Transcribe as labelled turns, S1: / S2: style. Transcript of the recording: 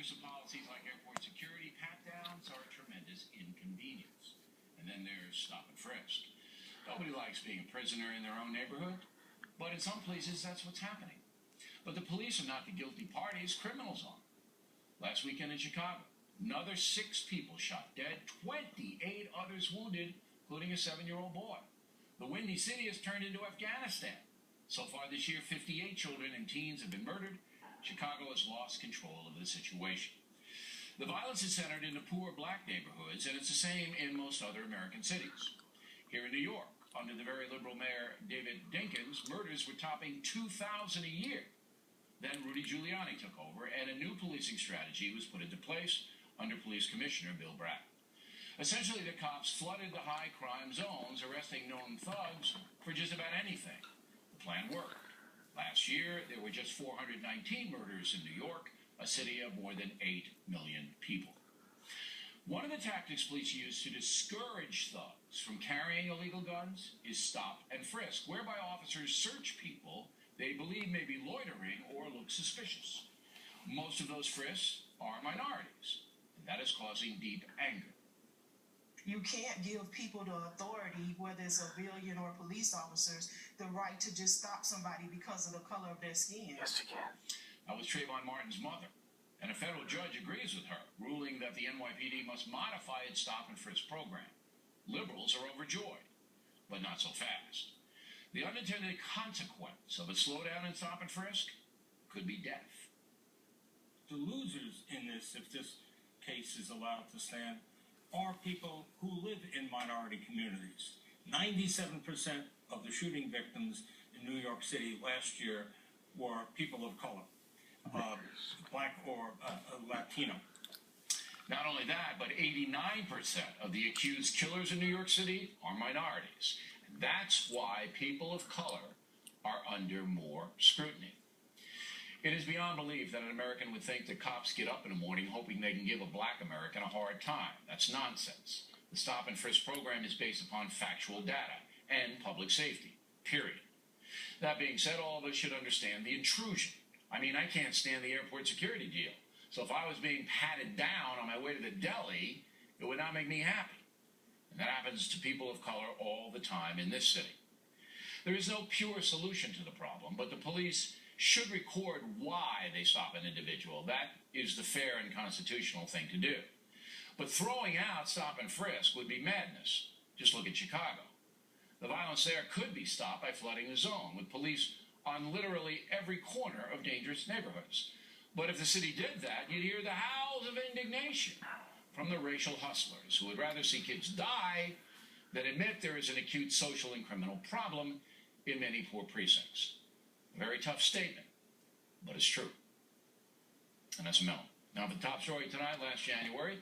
S1: intrusive policies like airport security, pat-downs are a tremendous inconvenience. And then there's stop and frisk. Nobody likes being a prisoner in their own neighborhood, but in some places that's what's happening. But the police are not the guilty parties, criminals are. Last weekend in Chicago, another 6 people shot dead, 28 others wounded, including a 7-year-old boy. The Windy City has turned into Afghanistan. So far this year, 58 children and teens have been murdered. Chicago has lost control of the situation. The violence is centered in the poor black neighborhoods, and it's the same in most other American cities. Here in New York, under the very liberal mayor David Dinkins, murders were topping 2,000 a year. Then Rudy Giuliani took over, and a new policing strategy was put into place under Police Commissioner Bill Bratton. Essentially, the cops flooded the high-crime zones, arresting known thugs for just about anything. The plan worked. Last year, there were just 419 murders in New York, a city of more than 8 million people. One of the tactics police use to discourage thugs from carrying illegal guns is stop and frisk, whereby officers search people they believe may be loitering or look suspicious. Most of those frisks are minorities, and that is causing deep anger.
S2: You can't give people the authority, whether it's civilian or police officers, the right to just stop somebody because of the color of their skin.
S3: Yes, you can.
S1: That was Trayvon Martin's mother, and a federal judge agrees with her, ruling that the NYPD must modify its stop and frisk program. Liberals are overjoyed, but not so fast. The unintended consequence of a slowdown in stop and frisk could be death.
S4: The losers in this, if this case is allowed to stand, are people who live in minority communities. 97% of the shooting victims in New York City last year were people of color, black or Latino.
S1: Not only that, but 89% of the accused killers in New York City are minorities. That's why people of color are under more scrutiny. It is beyond belief that an American would think that cops get up in the morning hoping they can give a black American a hard time. That's nonsense. The stop and frisk program is based upon factual data and public safety, period. That being said, all of us should understand the intrusion. I mean, I can't stand the airport security deal. So if I was being patted down on my way to the deli, it would not make me happy. And that happens to people of color all the time in this city. There is no pure solution to the problem, but the police should record why they stop an individual. That is the fair and constitutional thing to do. But throwing out stop and frisk would be madness. Just look at Chicago. The violence there could be stopped by flooding the zone, with police on literally every corner of dangerous neighborhoods. But if the city did that, you'd hear the howls of indignation from the racial hustlers who would rather see kids die than admit there is an acute social and criminal problem in many poor precincts. A very tough statement, but it's true. And that's a melon. Now, the top story tonight, last January,